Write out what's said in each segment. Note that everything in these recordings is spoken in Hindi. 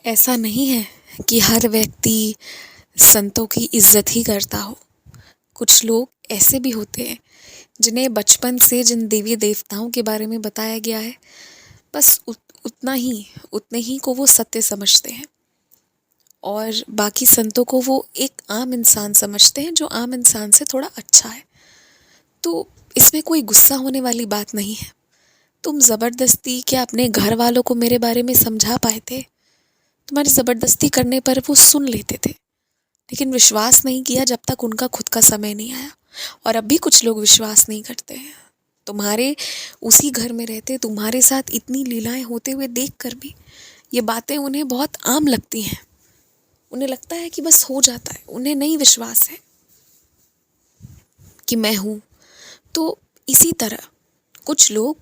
ऐसा नहीं है कि हर व्यक्ति संतों की इज्जत ही करता हो। कुछ लोग ऐसे भी होते हैं जिन्हें बचपन से जिन देवी देवताओं के बारे में बताया गया है, बस उतने ही को वो सत्य समझते हैं और बाकी संतों को वो एक आम इंसान समझते हैं जो आम इंसान से थोड़ा अच्छा है। तो इसमें कोई गुस्सा होने वाली बात नहीं है। तुम ज़बरदस्ती क्या अपने घर वालों को मेरे बारे में समझा पाए थे? तुम्हारी ज़बरदस्ती करने पर वो सुन लेते थे, लेकिन विश्वास नहीं किया जब तक उनका खुद का समय नहीं आया। और अब भी कुछ लोग विश्वास नहीं करते हैं। तुम्हारे उसी घर में रहते तुम्हारे साथ इतनी लीलाएं होते हुए देखकर भी ये बातें उन्हें बहुत आम लगती हैं। उन्हें लगता है कि बस हो जाता है, उन्हें नहीं विश्वास है कि मैं हूँ। तो इसी तरह कुछ लोग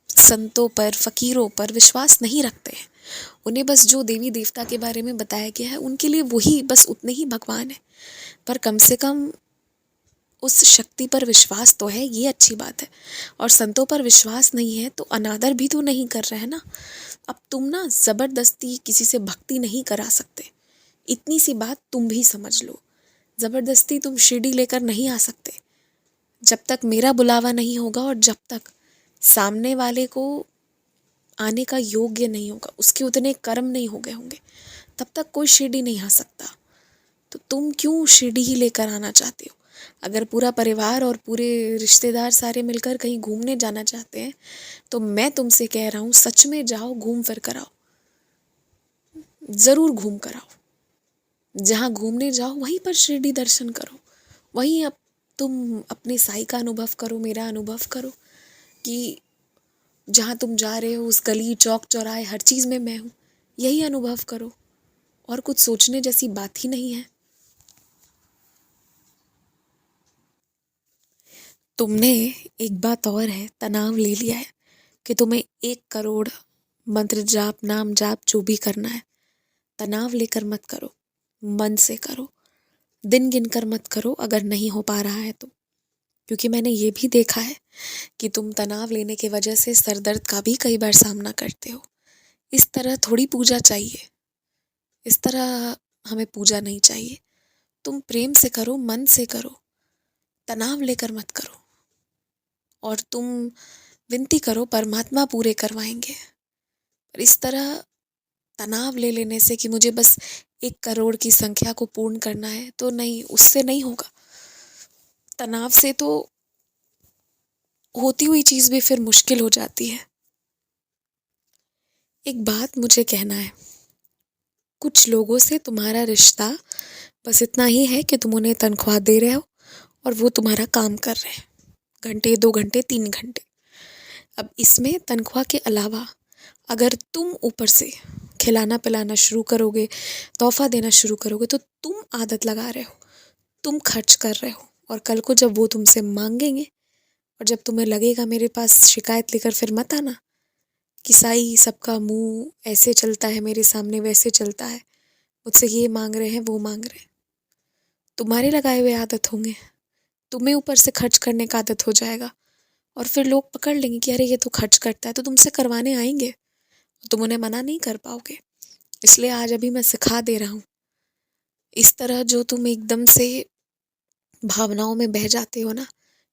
संतों पर, फकीरों पर विश्वास नहीं रखते हैं। उन्हें बस जो देवी देवता के बारे में बताया गया है उनके लिए वही बस उतने ही भगवान है। पर कम से कम उस शक्ति पर विश्वास तो है, ये अच्छी बात है। और संतों पर विश्वास नहीं है तो अनादर भी तो नहीं कर रहे हैं ना। अब तुम ना ज़बरदस्ती किसी से भक्ति नहीं करा सकते। इतनी सी बात तुम भी समझ लो। ज़बरदस्ती तुम शिरडी लेकर नहीं आ सकते जब तक मेरा बुलावा नहीं होगा और जब तक सामने वाले को आने का योग्य नहीं होगा, उसके उतने कर्म नहीं हो गए होंगे, तब तक कोई शिरडी नहीं आ सकता। तो तुम क्यों शिरडी ही लेकर आना चाहते हो? अगर पूरा परिवार और पूरे रिश्तेदार सारे मिलकर कहीं घूमने जाना चाहते हैं तो मैं तुमसे कह रहा हूँ, सच में जाओ, घूम फिर कर आओ। ज़रूर घूम कर आओ। जहाँ घूमने जाओ वहीं पर शिरडी दर्शन करो। वहीं अब तुम अपने साईं का अनुभव करो, मेरा अनुभव करो कि जहाँ तुम जा रहे हो उस गली चौक चौराहे हर चीज़ में मैं हूँ। यही अनुभव करो। और कुछ सोचने जैसी बात ही नहीं है। तुमने एक बात और है, तनाव ले लिया है कि तुम्हें 1 करोड़ मंत्र जाप, नाम जाप जो भी करना है, तनाव लेकर मत करो, मन से करो। दिन गिन कर मत करो अगर नहीं हो पा रहा है तो। क्योंकि मैंने ये भी देखा है कि तुम तनाव लेने की वजह से सर दर्द का भी कई बार सामना करते हो। इस तरह थोड़ी पूजा चाहिए। इस तरह हमें पूजा नहीं चाहिए। तुम प्रेम से करो, मन से करो, तनाव लेकर मत करो। और तुम विनती करो, परमात्मा पूरे करवाएंगे। पर इस तरह तनाव ले लेने से कि मुझे बस 1 करोड़ की संख्या को पूर्ण करना है, तो नहीं, उससे नहीं होगा। तनाव से तो होती हुई चीज़ भी फिर मुश्किल हो जाती है। एक बात मुझे कहना है, कुछ लोगों से तुम्हारा रिश्ता बस इतना ही है कि तुम उन्हें तनख्वाह दे रहे हो और वो तुम्हारा काम कर रहे हैं, घंटे, 2 घंटे, 3 घंटे। अब इसमें तनख्वाह के अलावा अगर तुम ऊपर से खिलाना पिलाना शुरू करोगे, तोहफा देना शुरू करोगे, तो तुम आदत लगा रहे हो, तुम खर्च कर रहे हो। और कल को जब वो तुमसे मांगेंगे और जब तुम्हें लगेगा मेरे पास शिकायत लेकर, फिर मत आना कि साई सबका मुंह ऐसे चलता है, मेरे सामने वैसे चलता है, मुझसे ये मांग रहे हैं, वो मांग रहे हैं। तुम्हारे लगाए हुए आदत होंगे, तुम्हें ऊपर से खर्च करने का आदत हो जाएगा और फिर लोग पकड़ लेंगे कि अरे ये तो खर्च करता है, तो तुमसे करवाने आएंगे। तुम उन्हें मना नहीं कर पाओगे। इसलिए आज अभी मैं सिखा दे रहा हूँ। इस तरह जो तुम एकदम से भावनाओं में बह जाते हो ना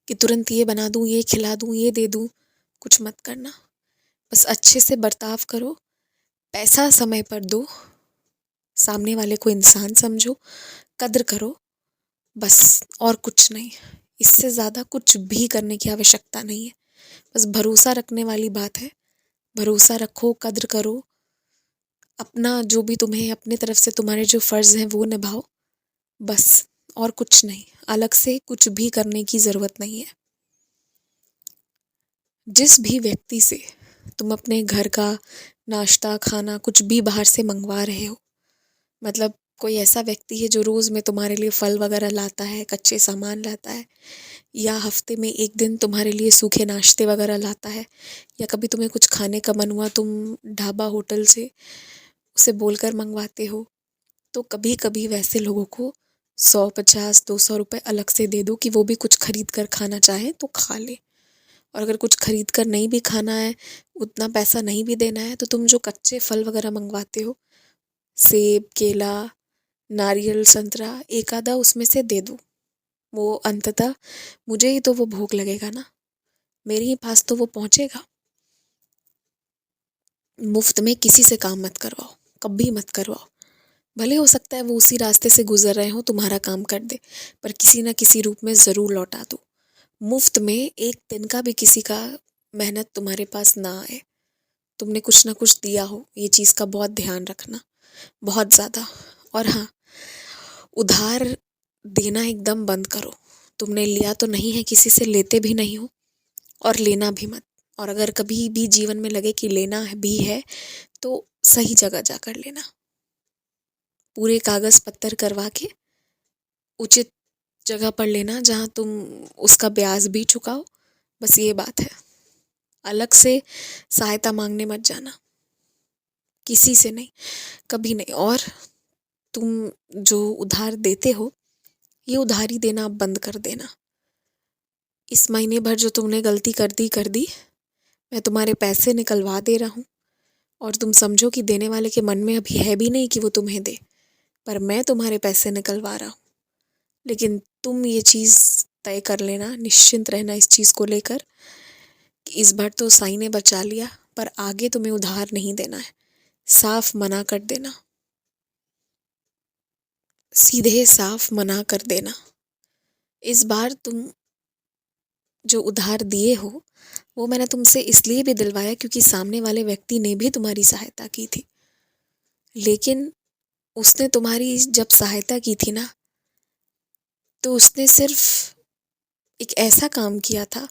कि तुरंत ये बना दूँ, ये खिला दूँ, ये दे दूँ, कुछ मत करना। बस अच्छे से बर्ताव करो, पैसा समय पर दो, सामने वाले को इंसान समझो, कद्र करो, बस। और कुछ नहीं। इससे ज़्यादा कुछ भी करने की आवश्यकता नहीं है। बस भरोसा रखने वाली बात है। भरोसा रखो, कद्र करो, अपना जो भी तुम्हें अपने तरफ से तुम्हारे जो फ़र्ज़ हैं वो निभाओ, बस। और कुछ नहीं, अलग से कुछ भी करने की ज़रूरत नहीं है। जिस भी व्यक्ति से तुम अपने घर का नाश्ता, खाना कुछ भी बाहर से मंगवा रहे हो, मतलब कोई ऐसा व्यक्ति है जो रोज़ में तुम्हारे लिए फल वगैरह लाता है, कच्चे सामान लाता है, या हफ्ते में 1 दिन तुम्हारे लिए सूखे नाश्ते वगैरह लाता है, या कभी तुम्हें कुछ खाने का मन हुआ तुम ढाबा होटल से उसे बोलकर मंगवाते हो, तो कभी कभी वैसे लोगों को 100, 50, 200 रुपये अलग से दे दो कि वो भी कुछ खरीद कर खाना चाहे तो खा ले। और अगर कुछ खरीद कर नहीं भी खाना है, उतना पैसा नहीं भी देना है, तो तुम जो कच्चे फल वगैरह मंगवाते हो सेब, केला, नारियल, संतरा एक आधा उसमें से दे दूँ। वो अंततः मुझे ही तो वो भोग लगेगा ना, मेरे ही पास तो वो पहुँचेगा। मुफ्त में किसी से काम मत करवाओ, कभी मत करवाओ। भले हो सकता है वो उसी रास्ते से गुजर रहे हो, तुम्हारा काम कर दे, पर किसी ना किसी रूप में ज़रूर लौटा दो। मुफ्त में एक दिन का भी किसी का मेहनत तुम्हारे पास ना आए, तुमने कुछ ना कुछ दिया हो, ये चीज़ का बहुत ध्यान रखना, बहुत ज़्यादा। और हाँ, उधार देना एकदम बंद करो। तुमने लिया तो नहीं है किसी से, लेते भी नहीं हो और लेना भी मत। और अगर कभी भी जीवन में लगे कि लेना भी है तो सही जगह जाकर लेना, पूरे कागज पत्तर करवा के उचित जगह पर लेना जहाँ तुम उसका ब्याज भी चुकाओ। बस ये बात है, अलग से सहायता मांगने मत जाना, किसी से नहीं, कभी नहीं। और तुम जो उधार देते हो, ये उधारी देना अब बंद कर देना। इस महीने भर जो तुमने गलती कर दी, मैं तुम्हारे पैसे निकलवा दे रहा हूँ और तुम समझो कि देने वाले के मन में अभी है भी नहीं कि वो तुम्हें दे, पर मैं तुम्हारे पैसे निकलवा रहा हूँ। लेकिन तुम ये चीज़ तय कर लेना, निश्चिंत रहना इस चीज़ को लेकर कि इस बार तो साईं ने बचा लिया, पर आगे तुम्हें उधार नहीं देना है। साफ मना कर देना, सीधे साफ मना कर देना। इस बार तुम जो उधार दिए हो वो मैंने तुमसे इसलिए भी दिलवाया क्योंकि सामने वाले व्यक्ति ने भी तुम्हारी सहायता की थी, लेकिन उसने तुम्हारी जब सहायता की थी ना, तो उसने सिर्फ एक ऐसा काम किया था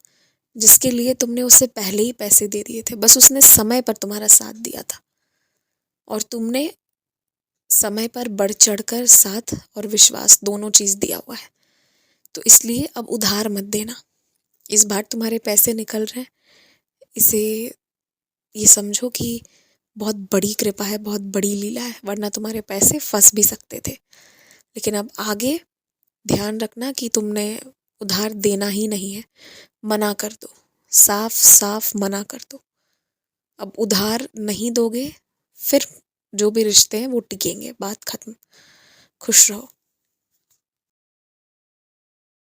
जिसके लिए तुमने उसे पहले ही पैसे दे दिए थे। बस उसने समय पर तुम्हारा साथ दिया था और तुमने समय पर बढ़ चढ़कर साथ और विश्वास दोनों चीज़ दिया हुआ है। तो इसलिए अब उधार मत देना। इस बार तुम्हारे पैसे निकल रहे हैं, इसे ये समझो कि बहुत बड़ी कृपा है, बहुत बड़ी लीला है, वरना तुम्हारे पैसे फंस भी सकते थे। लेकिन अब आगे ध्यान रखना कि तुमने उधार देना ही नहीं है, मना कर दो, साफ साफ मना कर दो। अब उधार नहीं दोगे, फिर जो भी रिश्ते हैं वो टिकेंगे, बात खत्म। खुश रहो।